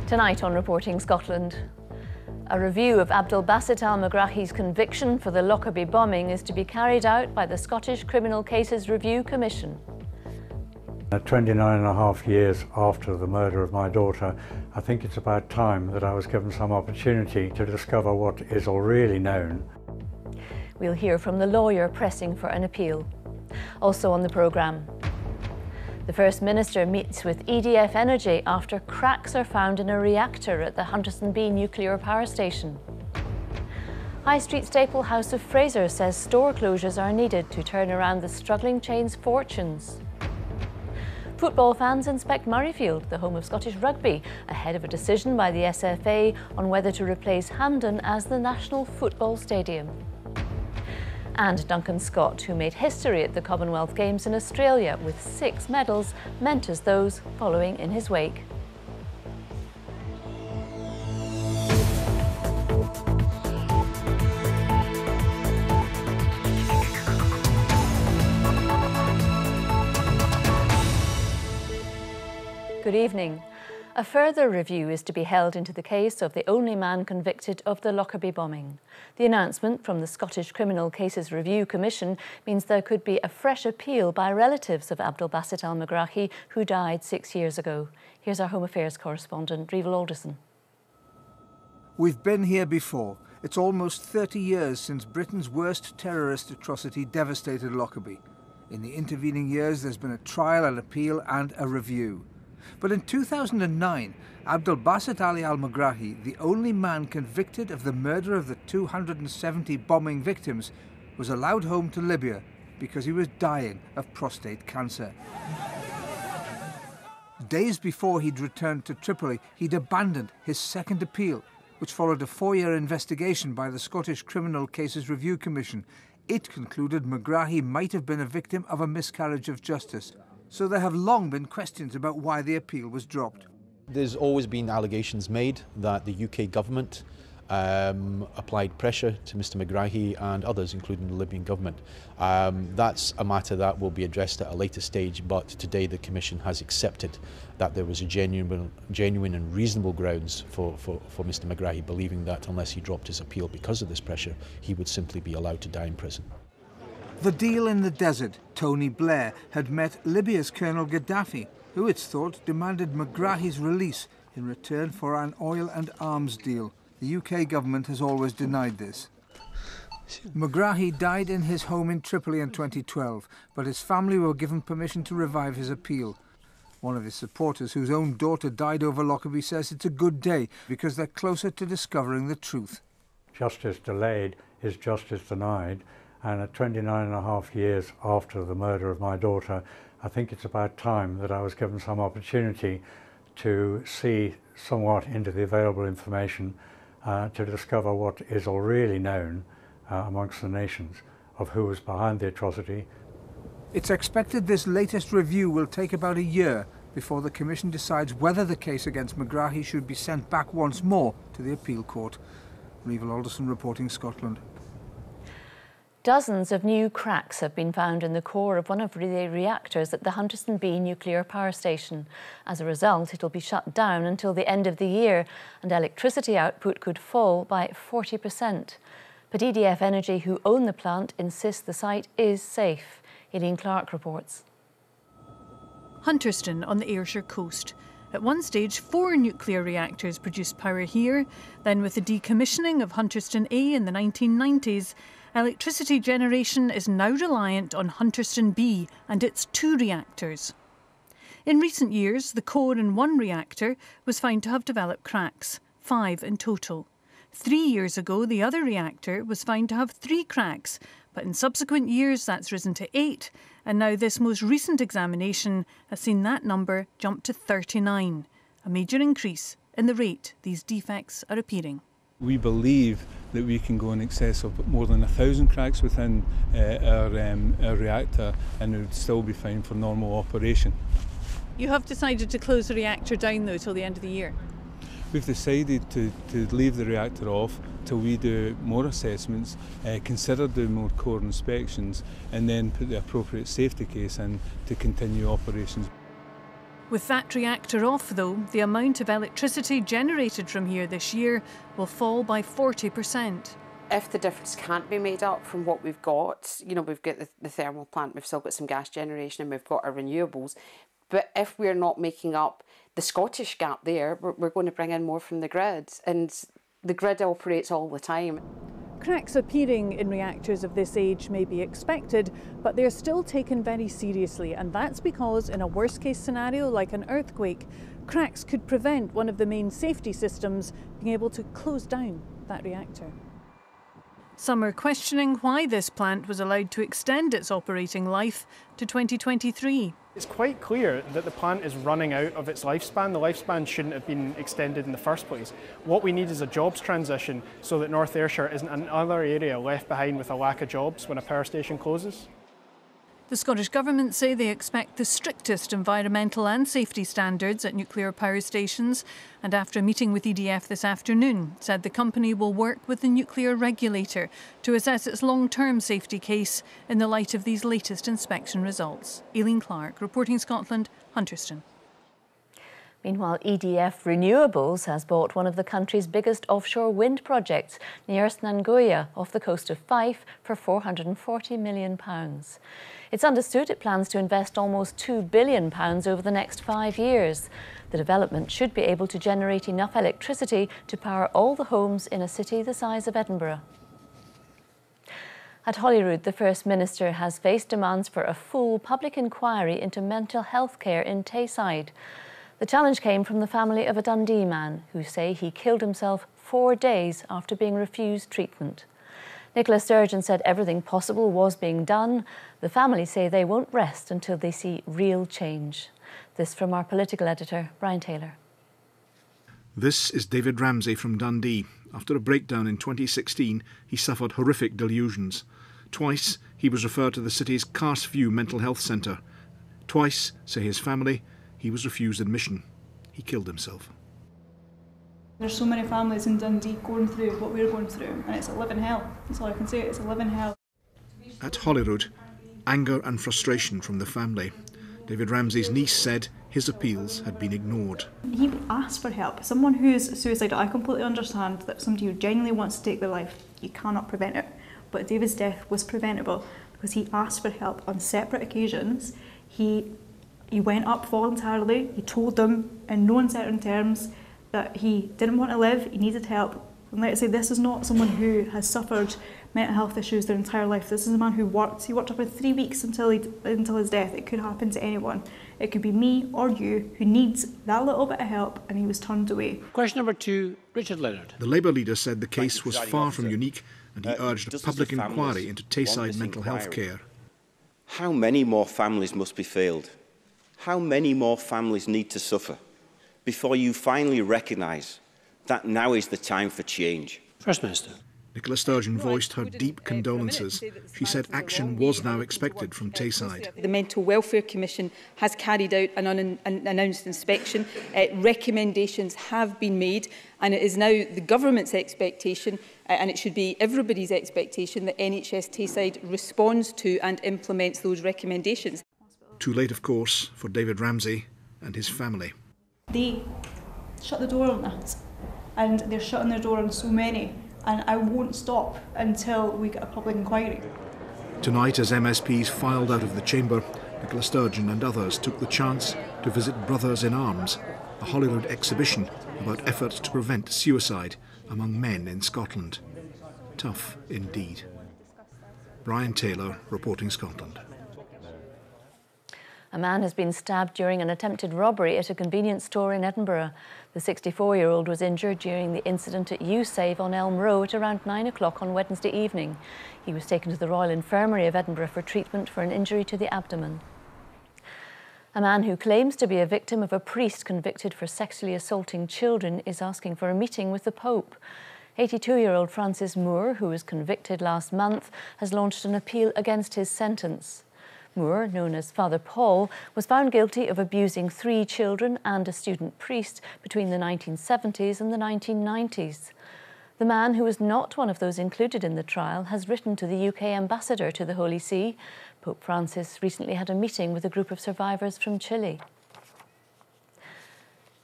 Tonight on Reporting Scotland, a review of Abdelbaset Al-Megrahi's conviction for the Lockerbie bombing is to be carried out by the Scottish Criminal Cases Review Commission. 29 and a half years after the murder of my daughter, I think it's about time that I was given some opportunity to discover what is already known. We'll hear from the lawyer pressing for an appeal. Also on the programme, the First Minister meets with EDF Energy after cracks are found in a reactor at the Hunterston B nuclear power station. High Street staple House of Fraser says store closures are needed to turn around the struggling chain's fortunes. Football fans inspect Murrayfield, the home of Scottish rugby, ahead of a decision by the SFA on whether to replace Hampden as the national football stadium. And Duncan Scott, who made history at the Commonwealth Games in Australia with 6 medals, mentors those following in his wake. Good evening. A further review is to be held into the case of the only man convicted of the Lockerbie bombing. The announcement from the Scottish Criminal Cases Review Commission means there could be a fresh appeal by relatives of Abdelbaset Al-Megrahi, who died 6 years ago. Here's our Home Affairs correspondent, Rival Alderson. We've been here before. It's almost 30 years since Britain's worst terrorist atrocity devastated Lockerbie. In the intervening years, there's been a trial, an appeal and a review. But in 2009, Abdelbaset Ali Al-Megrahi, the only man convicted of the murder of the 270 bombing victims, was allowed home to Libya because he was dying of prostate cancer. Days before he'd returned to Tripoli, he'd abandoned his second appeal, which followed a 4-year investigation by the Scottish Criminal Cases Review Commission. It concluded Megrahi might have been a victim of a miscarriage of justice. So there have long been questions about why the appeal was dropped. There's always been allegations made that the UK government applied pressure to Mr Megrahi and others, including the Libyan government. That's a matter that will be addressed at a later stage, but today the Commission has accepted that there was a genuine and reasonable grounds for Mr Megrahi believing that unless he dropped his appeal because of this pressure, he would simply be allowed to die in prison. The deal in the desert, Tony Blair, had met Libya's Colonel Gaddafi, who it's thought demanded Megrahi's release in return for an oil and arms deal. The UK government has always denied this. Megrahi died in his home in Tripoli in 2012, but his family were given permission to revive his appeal. One of his supporters, whose own daughter died over Lockerbie, says it's a good day because they're closer to discovering the truth. Justice delayed is justice denied. And at 29 and a half years after the murder of my daughter, I think it's about time that I was given some opportunity to see somewhat into the available information to discover what is already known amongst the nations of who was behind the atrocity. It's expected this latest review will take about a year before the Commission decides whether the case against Megrahi should be sent back once more to the appeal court. Rival Alderson, Reporting Scotland. Dozens of new cracks have been found in the core of one of the reactors at the Hunterston B nuclear power station. As a result, it will be shut down until the end of the year and electricity output could fall by 40%. But EDF Energy, who own the plant, insists the site is safe. Aileen Clark reports. Hunterston on the Ayrshire coast. At one stage, 4 nuclear reactors produced power here. Then with the decommissioning of Hunterston A in the 1990s, electricity generation is now reliant on Hunterston B and its 2 reactors. In recent years, the core in one reactor was found to have developed cracks, 5 in total. 3 years ago, the other reactor was found to have 3 cracks, but in subsequent years that's risen to 8, and now this most recent examination has seen that number jump to 39, a major increase in the rate these defects are appearing. We believe that we can go in excess of more than 1,000 cracks within our reactor, and it would still be fine for normal operation. You have decided to close the reactor down though till the end of the year? We've decided to leave the reactor off till we do more assessments, consider doing more core inspections, and then put the appropriate safety case in to continue operations. With that reactor off, though, the amount of electricity generated from here this year will fall by 40%. If the difference can't be made up from what we've got, you know, we've got the thermal plant, we've still got some gas generation, and we've got our renewables. But if we're not making up the Scottish gap there, we're going to bring in more from the grid. And the grid operates all the time. Cracks appearing in reactors of this age may be expected, but they're still taken very seriously, and that's because in a worst-case scenario like an earthquake, cracks could prevent one of the main safety systems being able to close down that reactor. Some are questioning why this plant was allowed to extend its operating life to 2023. It's quite clear that the plant is running out of its lifespan. The lifespan shouldn't have been extended in the first place. What we need is a jobs transition so that North Ayrshire isn't another area left behind with a lack of jobs when a power station closes. The Scottish Government say they expect the strictest environmental and safety standards at nuclear power stations, and after a meeting with EDF this afternoon, said the company will work with the nuclear regulator to assess its long-term safety case in the light of these latest inspection results. Aileen Clark, reporting Scotland, Hunterston. Meanwhile, EDF Renewables has bought one of the country's biggest offshore wind projects near Snangoya off the coast of Fife for £440 million. It's understood it plans to invest almost £2 billion over the next 5 years. The development should be able to generate enough electricity to power all the homes in a city the size of Edinburgh. At Holyrood, the First Minister has faced demands for a full public inquiry into mental health care in Tayside. The challenge came from the family of a Dundee man who say he killed himself 4 days after being refused treatment. Nicola Sturgeon said everything possible was being done. The family say they won't rest until they see real change. This from our political editor, Brian Taylor. This is David Ramsey from Dundee. After a breakdown in 2016, he suffered horrific delusions. Twice, he was referred to the city's Carsview Mental Health Centre. Twice, say his family, he was refused admission. He killed himself. There's so many families in Dundee going through what we're going through, and it's a living hell. That's all I can say, it's a living hell. At Holyrood, anger and frustration from the family. David Ramsey's niece said his appeals had been ignored. He asked for help. Someone who's suicidal, I completely understand that somebody who genuinely wants to take their life, you cannot prevent it. But David's death was preventable because he asked for help on separate occasions. He went up voluntarily, he told them in no uncertain terms that he didn't want to live, he needed help. And like I say, this is not someone who has suffered mental health issues their entire life. This is a man who worked. He worked up for 3 weeks until his death. It could happen to anyone. It could be me or you who needs that little bit of help, and he was turned away. Question number 2, Richard Leonard. The Labour leader said the case was far from unique, and he urged a public inquiry into Tayside mental health care. How many more families must be failed? How many more families need to suffer before you finally recognise that now is the time for change? First Minister. Nicola Sturgeon voiced her deep condolences. She said action was now expected from Tayside. The Mental Welfare Commission has carried out an unannounced inspection. Recommendations have been made, and it is now the Government's expectation, and it should be everybody's expectation, that NHS Tayside responds to and implements those recommendations. Too late, of course, for David Ramsey and his family. They shut the door on us, and they're shutting their door on so many, and I won't stop until we get a public inquiry. Tonight, as MSPs filed out of the chamber, Nicola Sturgeon and others took the chance to visit Brothers in Arms, a Holyrood exhibition about efforts to prevent suicide among men in Scotland. Tough indeed. Brian Taylor, reporting Scotland. A man has been stabbed during an attempted robbery at a convenience store in Edinburgh. The 64-year-old was injured during the incident at USave on Elm Row at around 9 o'clock on Wednesday evening. He was taken to the Royal Infirmary of Edinburgh for treatment for an injury to the abdomen. A man who claims to be a victim of a priest convicted for sexually assaulting children is asking for a meeting with the Pope. 82-year-old Francis Moore, who was convicted last month, has launched an appeal against his sentence. Moore, known as Father Paul, was found guilty of abusing 3 children and a student priest between the 1970s and the 1990s. The man, who was not one of those included in the trial, has written to the UK ambassador to the Holy See. Pope Francis recently had a meeting with a group of survivors from Chile.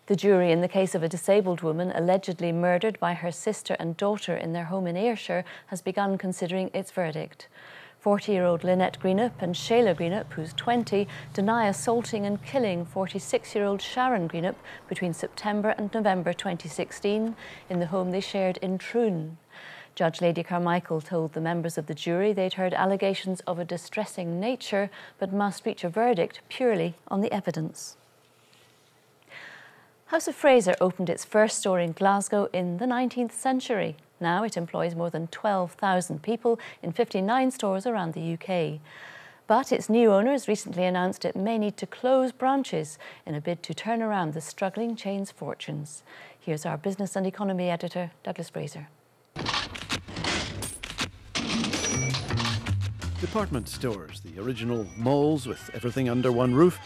The jury in the case of a disabled woman allegedly murdered by her sister and daughter in their home in Ayrshire has begun considering its verdict. 40-year-old Lynette Greenup and Shayla Greenup, who's 20, deny assaulting and killing 46-year-old Sharon Greenup between September and November 2016 in the home they shared in Troon. Judge Lady Carmichael told the members of the jury they'd heard allegations of a distressing nature but must reach a verdict purely on the evidence. House of Fraser opened its first store in Glasgow in the 19th century. Now it employs more than 12,000 people in 59 stores around the UK. But its new owners recently announced it may need to close branches in a bid to turn around the struggling chain's fortunes. Here's our business and economy editor, Douglas Fraser. Department stores, the original malls with everything under one roof,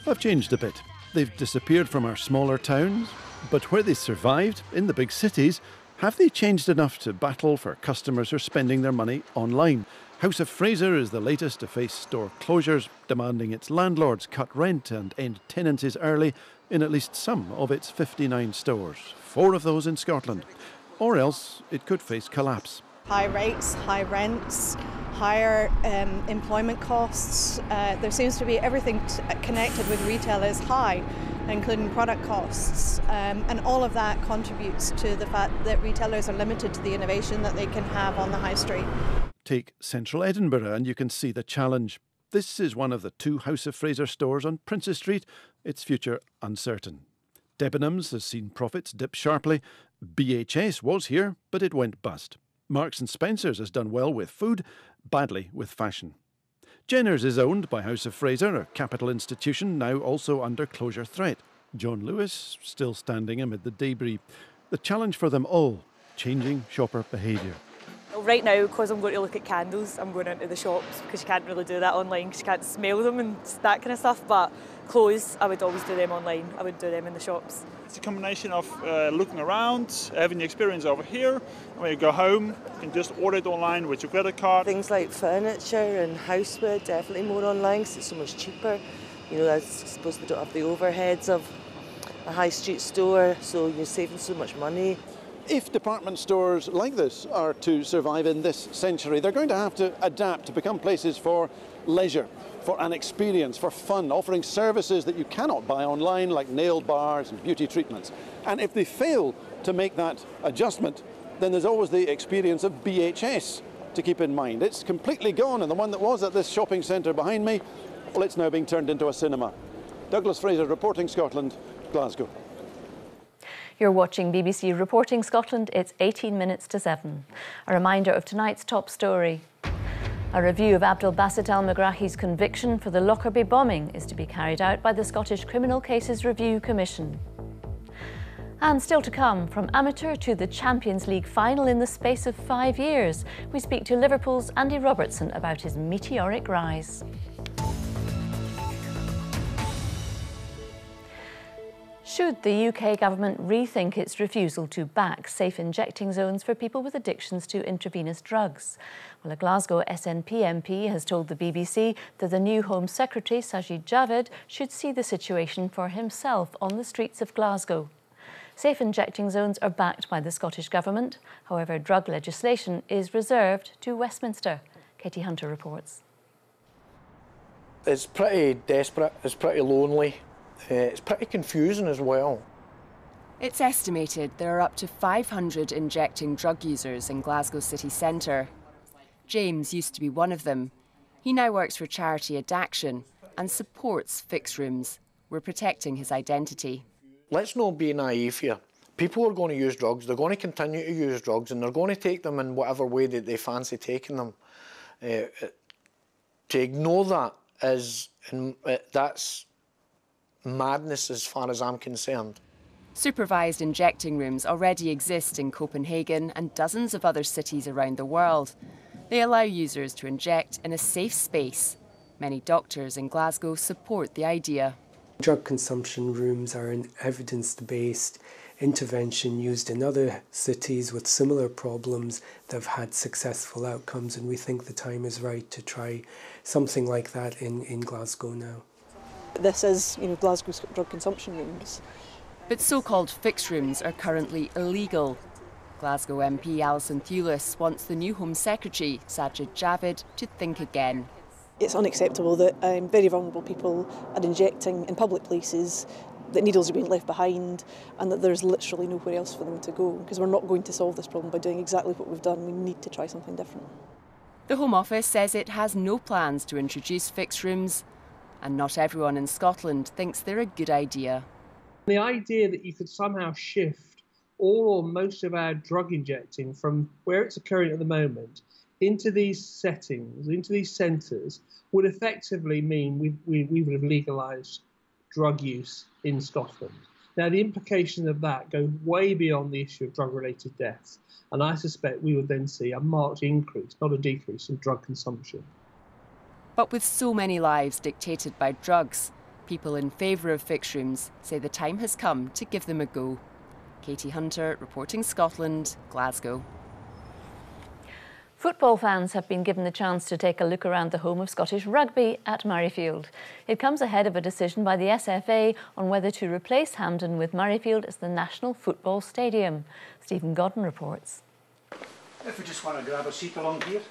have changed a bit. They've disappeared from our smaller towns, but where they survived, in the big cities, have they changed enough to battle for customers who are spending their money online? House of Fraser is the latest to face store closures, demanding its landlords cut rent and end tenancies early in at least some of its 59 stores, 4 of those in Scotland. Or else it could face collapse. High rates, high rents, higher employment costs. There seems to be everything connected with retail is high, including product costs, and all of that contributes to the fact that retailers are limited to the innovation that they can have on the high street. Take central Edinburgh and you can see the challenge. This is one of the 2 House of Fraser stores on Princess Street, its future uncertain. Debenhams has seen profits dip sharply. BHS was here, but it went bust. Marks & Spencer's has done well with food, badly with fashion. Jenner's is owned by House of Fraser, a capital institution now also under closure threat. John Lewis still standing amid the debris. The challenge for them all, changing shopper behaviour. Right now, because I'm going to look at candles, I'm going into the shops because you can't really do that online because you can't smell them and that kind of stuff. But clothes, I would always do them online. I would do them in the shops. It's a combination of looking around, having the experience over here, and when you go home, you can just order it online with your credit card. Things like furniture and houseware, definitely more online because it's so much cheaper. You know, I suppose they don't have the overheads of a high street store, so you're saving so much money. If department stores like this are to survive in this century, they're going to have to adapt to become places for leisure, for an experience, for fun, offering services that you cannot buy online, like nail bars and beauty treatments. And if they fail to make that adjustment, then there's always the experience of BHS to keep in mind. It's completely gone, and the one that was at this shopping centre behind me, well, it's now being turned into a cinema. Douglas Fraser, reporting Scotland, Glasgow. You're watching BBC Reporting Scotland. It's 18 minutes to 7. A reminder of tonight's top story. A review of Abdel Basit al-Megrahi's conviction for the Lockerbie bombing is to be carried out by the Scottish Criminal Cases Review Commission. And still to come, from amateur to the Champions League final in the space of 5 years, we speak to Liverpool's Andy Robertson about his meteoric rise. Should the UK government rethink its refusal to back safe injecting zones for people with addictions to intravenous drugs? Well, a Glasgow SNP MP has told the BBC that the new Home Secretary, Sajid Javid, should see the situation for himself on the streets of Glasgow. Safe injecting zones are backed by the Scottish Government. However, drug legislation is reserved to Westminster. Katie Hunter reports. It's pretty desperate, it's pretty lonely. It's pretty confusing as well. It's estimated there are up to 500 injecting drug users in Glasgow city centre. James used to be one of them. He now works for charity Addaction and supports Fix Rooms. We're protecting his identity. Let's not be naive here. People are going to use drugs, they're going to continue to use drugs, and they're going to take them in whatever way that they fancy taking them. To ignore that that's madness as far as I'm concerned. Supervised injecting rooms already exist in Copenhagen and dozens of other cities around the world. They allow users to inject in a safe space. Many doctors in Glasgow support the idea. Drug consumption rooms are an evidence-based intervention used in other cities with similar problems that have had successful outcomes, and we think the time is right to try something like that in Glasgow now. This is, Glasgow's drug consumption rooms. But so-called fixed rooms are currently illegal. Glasgow MP Alison Thewlis wants the new Home Secretary, Sajid Javid, to think again. It's unacceptable that very vulnerable people are injecting in public places, that needles are being left behind, and that there's literally nowhere else for them to go, because we're not going to solve this problem by doing exactly what we've done. We need to try something different. The Home Office says it has no plans to introduce fixed rooms, and not everyone in Scotland thinks they're a good idea. The idea that you could somehow shift all or most of our drug injecting from where it's occurring at the moment into these settings, into these centres, would effectively mean we would have legalised drug use in Scotland. Now, the implications of that go way beyond the issue of drug-related deaths, and I suspect we would then see a marked increase, not a decrease, in drug consumption. But with so many lives dictated by drugs, people in favour of fixed rooms say the time has come to give them a go. Katie Hunter, reporting Scotland, Glasgow. Football fans have been given the chance to take a look around the home of Scottish rugby at Murrayfield. It comes ahead of a decision by the SFA on whether to replace Hampden with Murrayfield as the National Football Stadium. Stephen Godden reports. If we just want to grab a seat along here.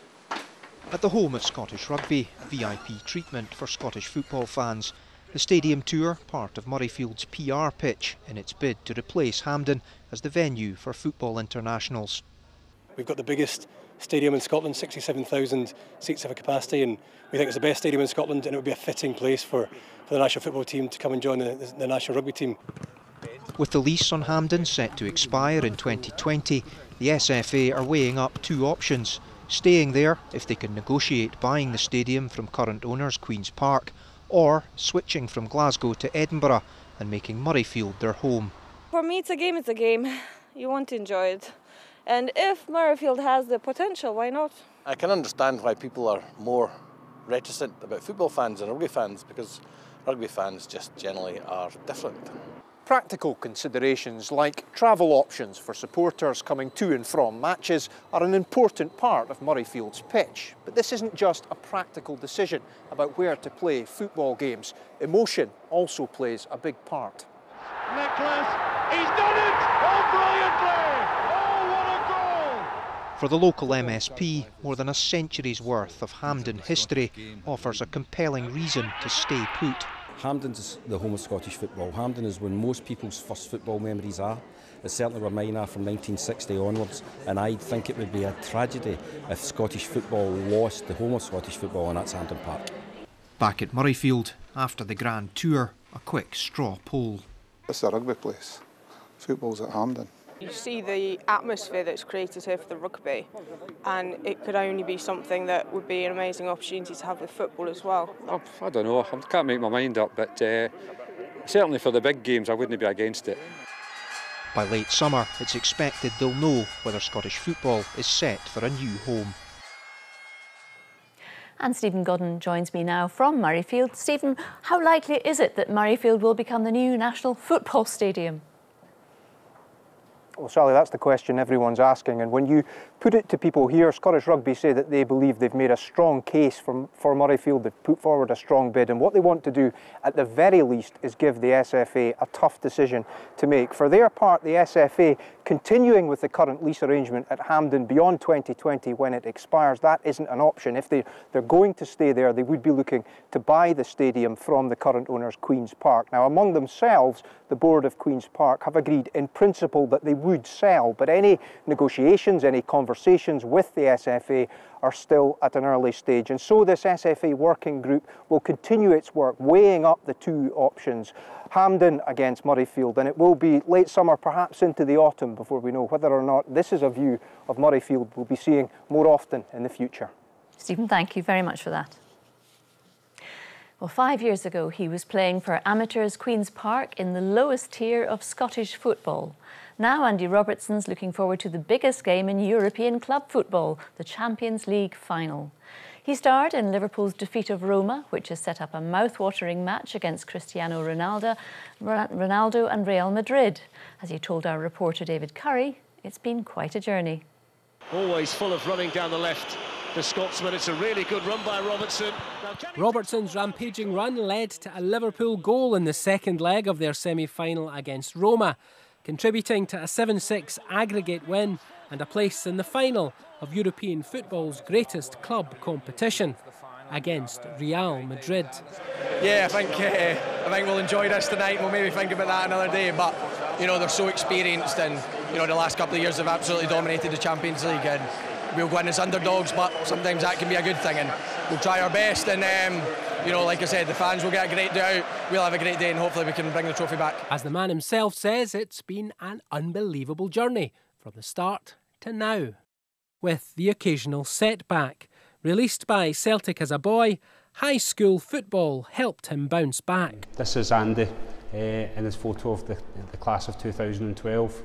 At the home of Scottish rugby, VIP treatment for Scottish football fans. The stadium tour, part of Murrayfield's PR pitch in its bid to replace Hampden as the venue for football internationals. We've got the biggest stadium in Scotland, 67,000 seats of a capacity, and we think it's the best stadium in Scotland, and it would be a fitting place for the national football team to come and join the national rugby team. With the lease on Hampden set to expire in 2020, the SFA are weighing up two options: staying there if they can negotiate buying the stadium from current owners Queen's Park, or switching from Glasgow to Edinburgh and making Murrayfield their home. For me, it's a game, You want to enjoy it. And if Murrayfield has the potential, why not? I can understand why people are more reticent about football fans than rugby fans, because rugby fans just generally are different. Practical considerations like travel options for supporters coming to and from matches are an important part of Murrayfield's pitch. But this isn't just a practical decision about where to play football games. Emotion also plays a big part. Nicholas, he's done it! Oh, brilliantly! Oh, what a goal! For the local MSP, more than a century's worth of Hampden history offers a compelling reason to stay put. Hampden's the home of Scottish football. Hampden is when most people's first football memories are. It's certainly where mine are from 1960 onwards, and I think it would be a tragedy if Scottish football lost the home of Scottish football, and that's Hampden Park. Back at Murrayfield, after the Grand Tour, a quick straw poll. It's a rugby place. Football's at Hampden. You see the atmosphere that's created here for the rugby, and it could only be something that would be an amazing opportunity to have with football as well. I don't know, I can't make my mind up, but certainly for the big games I wouldn't be against it. By late summer, it's expected they'll know whether Scottish football is set for a new home. And Stephen Godden joins me now from Murrayfield. Stephen, how likely is it that Murrayfield will become the new National Football Stadium? Well, Sally, that's the question everyone's asking, and when you put it to people here, Scottish Rugby say that they believe they've made a strong case for Murrayfield. They've put forward a strong bid, and what they want to do at the very least is give the SFA a tough decision to make. For their part, the SFA continuing with the current lease arrangement at Hampden beyond 2020 when it expires, that isn't an option. If they're going to stay there, they would be looking to buy the stadium from the current owners, Queen's Park. Now, among themselves, the board of Queen's Park have agreed in principle that they would sell, but any negotiations, any conversations with the SFA are still at an early stage. And so this SFA working group will continue its work, weighing up the two options, Hampden against Murrayfield, and it will be late summer, perhaps into the autumn, before we know whether or not this is a view of Murrayfield we'll be seeing more often in the future. Stephen, thank you very much for that. Well, 5 years ago, he was playing for amateurs Queen's Park in the lowest tier of Scottish football. Now Andy Robertson's looking forward to the biggest game in European club football, the Champions League final. He starred in Liverpool's defeat of Roma, which has set up a mouth-watering match against Cristiano Ronaldo and Real Madrid. As he told our reporter David Curry, it's been quite a journey. Always full of running down the left the Scotsman. It's a really good run by Robertson. Robertson's rampaging run led to a Liverpool goal in the second leg of their semi-final against Roma, contributing to a 7-6 aggregate win and a place in the final of European football's greatest club competition against Real Madrid. Yeah, I think we'll enjoy this tonight. We'll maybe think about that another day, but you know, they're so experienced, and you know, the last couple of years they've absolutely dominated the Champions League, and we'll go in as underdogs, but sometimes that can be a good thing, and we'll try our best. And you know, like I said, the fans will get a great day out, we'll have a great day, and hopefully we can bring the trophy back. As the man himself says, it's been an unbelievable journey from the start to now, with the occasional setback. Released by Celtic as a boy, high school football helped him bounce back. This is Andy in his photo of the class of 2012,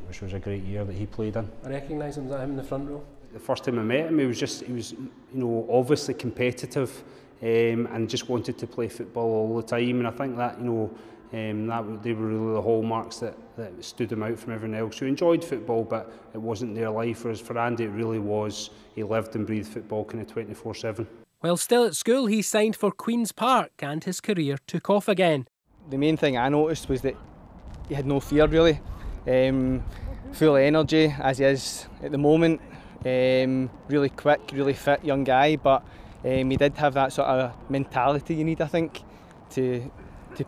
which was a great year that he played in. I recognise him, was that him in the front row? The first time I met him, he was you know, obviously competitive and just wanted to play football all the time, and I think that, you know, they were really the hallmarks that stood him out from everyone else who enjoyed football, but it wasn't their life. Whereas for Andy, it really was. He lived and breathed football kind of 24/7. While still at school, he signed for Queen's Park and his career took off again. The main thing I noticed was that he had no fear really, full of energy as he is at the moment, really quick, really fit young guy, but he did have that sort of mentality you need, I think, to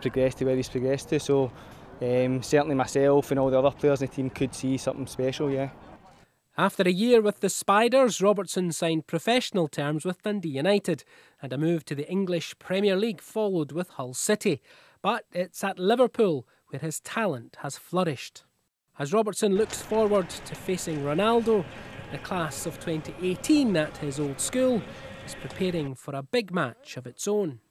progress to where he's progressed to. So certainly myself and all the other players in the team could see something special, yeah. After a year with the Spiders, Robertson signed professional terms with Dundee United, and a move to the English Premier League followed with Hull City. But it's at Liverpool where his talent has flourished. As Robertson looks forward to facing Ronaldo, the class of 2018 at his old school is preparing for a big match of its own.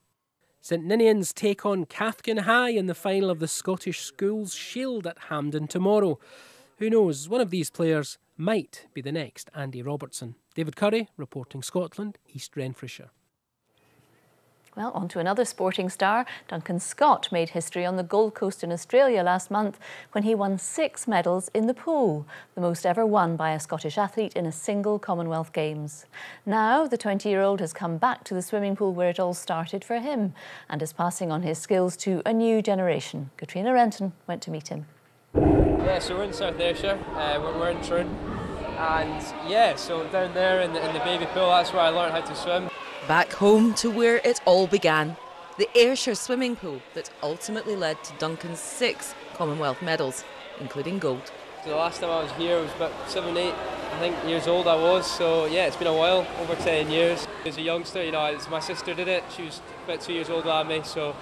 St Ninians take on Cathkin High in the final of the Scottish Schools Shield at Hampden tomorrow. Who knows, one of these players might be the next Andy Robertson. David Curry, reporting Scotland, East Renfrewshire. Well, on to another sporting star. Duncan Scott made history on the Gold Coast in Australia last month when he won 6 medals in the pool, the most ever won by a Scottish athlete in a single Commonwealth Games. Now, the 20-year-old has come back to the swimming pool where it all started for him and is passing on his skills to a new generation. Katrina Renton went to meet him. Yeah, so we're in South Ayrshire, we're in Troon, and yeah, so down there in the baby pool, that's where I learned how to swim. Back home to where it all began, the Ayrshire swimming pool that ultimately led to Duncan's 6 Commonwealth medals, including gold. So the last time I was here was about 7, 8, I think, years old I was, so yeah, it's been a while, over 10 years. As a youngster, you know, my sister did it, she was about 2 years older than me, so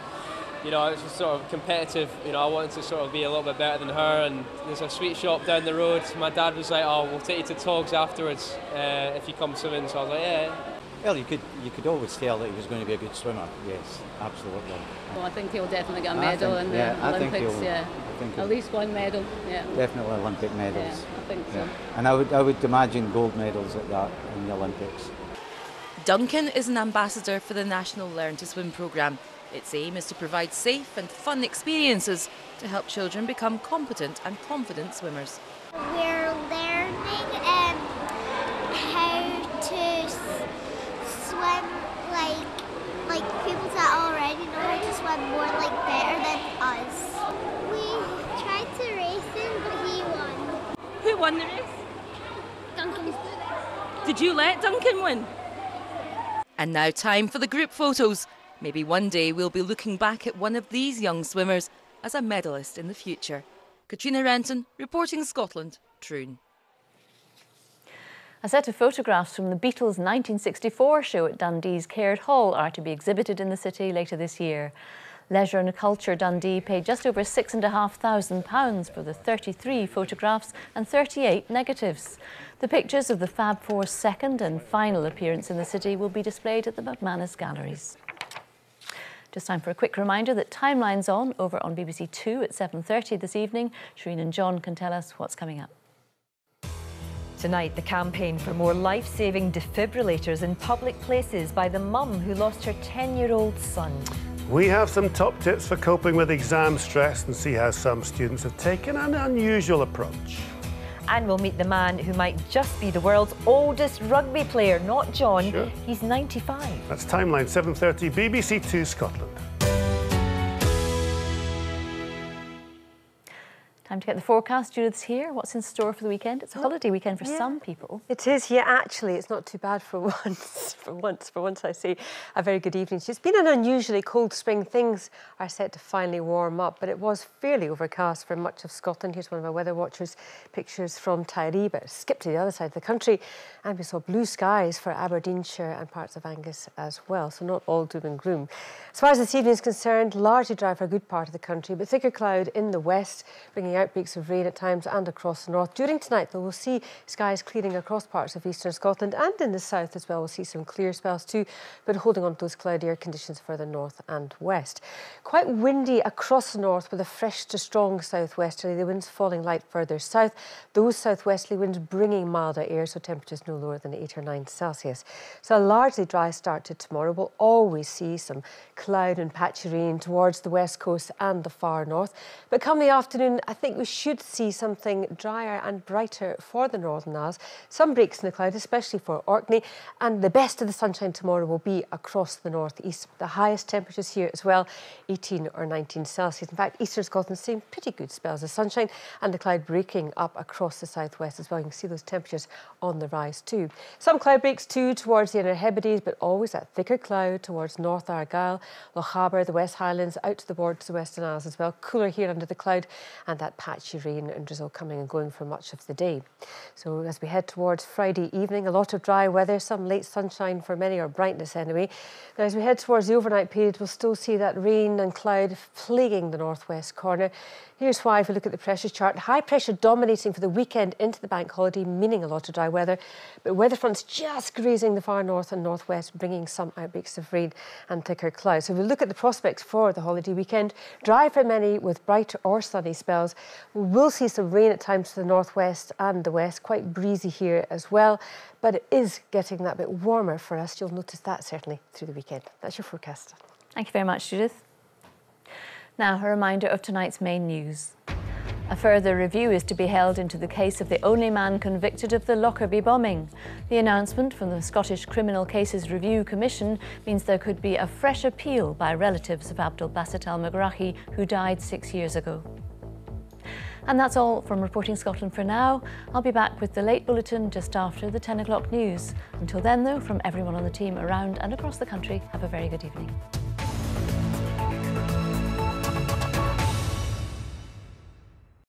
you know, it's just sort of competitive. You know, I wanted to sort of be a little bit better than her, and there's a sweet shop down the road. My dad was like, "Oh, we'll take you to Togs afterwards if you come swimming." So I was like, "Yeah." Well, you could always tell that he was going to be a good swimmer. Yes, absolutely. Well, I think he'll definitely get a medal in the Olympics. At least one medal. Yeah. Definitely Olympic medals. Yeah, I think so. And I would imagine gold medals at that in the Olympics. Duncan is an ambassador for the National Learn to Swim programme. Its aim is to provide safe and fun experiences to help children become competent and confident swimmers. We're learning how to swim like people that already know how to swim more better than us. We tried to race him, but he won. Who won the race? Duncan. Did you let Duncan win? And now time for the group photos. Maybe one day we'll be looking back at one of these young swimmers as a medalist in the future. Katrina Renton, reporting Scotland, Troon. A set of photographs from the Beatles' 1964 show at Dundee's Caird Hall are to be exhibited in the city later this year. Leisure and Culture Dundee paid just over £6,500 for the 33 photographs and 38 negatives. The pictures of the Fab Four's second and final appearance in the city will be displayed at the McManus Galleries. Just time for a quick reminder that Timeline's on over on BBC Two at 7:30 this evening. Shireen and John can tell us what's coming up. Tonight, the campaign for more life-saving defibrillators in public places by the mum who lost her 10-year-old son. We have some top tips for coping with exam stress and see how some students have taken an unusual approach. And we'll meet the man who might just be the world's oldest rugby player, not John. Sure. He's 95. That's Timeline, 7:30, BBC 2 Scotland. Time to get the forecast. Judith's here. What's in store for the weekend? It's a holiday weekend for some people. It is, yeah, actually, it's not too bad for once. For once, I say a very good evening. It's been an unusually cold spring. Things are set to finally warm up, but it was fairly overcast for much of Scotland. Here's one of our weather watchers' pictures from Tiree, but skip to the other side of the country, and we saw blue skies for Aberdeenshire and parts of Angus as well, so not all doom and gloom. As far as this evening is concerned, largely dry for a good part of the country, but thicker cloud in the west, bringing outbreaks of rain at times and across the north. During tonight, though, we'll see skies clearing across parts of eastern Scotland and in the south as well. We'll see some clear spells too, but holding on to those cloudier conditions further north and west. Quite windy across the north with a fresh to strong southwesterly. The winds falling light further south. Those southwesterly winds bringing milder air, so temperatures no lower than 8 or 9 Celsius. So a largely dry start to tomorrow. We'll always see some cloud and patchy rain towards the west coast and the far north. But come the afternoon, I think we should see something drier and brighter for the Northern Isles. Some breaks in the cloud, especially for Orkney, and the best of the sunshine tomorrow will be across the northeast. The highest temperatures here as well, 18 or 19 Celsius. In fact, eastern Scotland seeing pretty good spells of sunshine and the cloud breaking up across the southwest as well. You can see those temperatures on the rise too. Some cloud breaks too towards the Inner Hebrides, but always that thicker cloud towards North Argyll, Lochaber, the West Highlands, out to the borders of the Western Isles as well. Cooler here under the cloud, and that patchy rain and drizzle coming and going for much of the day. So as we head towards Friday evening, a lot of dry weather, some late sunshine for many, or brightness anyway. Now as we head towards the overnight period, we'll still see that rain and cloud plaguing the northwest corner. Here's why if we look at the pressure chart. High pressure dominating for the weekend into the bank holiday, meaning a lot of dry weather, but weather fronts just grazing the far north and northwest, bringing some outbreaks of rain and thicker clouds. So if we look at the prospects for the holiday weekend, dry for many with bright or sunny spells. We'll see some rain at times to the northwest and the west, quite breezy here as well, but it is getting that bit warmer for us. You'll notice that certainly through the weekend. That's your forecast. Thank you very much, Judith. Now, a reminder of tonight's main news. A further review is to be held into the case of the only man convicted of the Lockerbie bombing. The announcement from the Scottish Criminal Cases Review Commission means there could be a fresh appeal by relatives of Abdel Basset al-Megrahi, who died 6 years ago. And that's all from Reporting Scotland for now. I'll be back with the late bulletin just after the 10 o'clock news. Until then, though, from everyone on the team around and across the country, have a very good evening.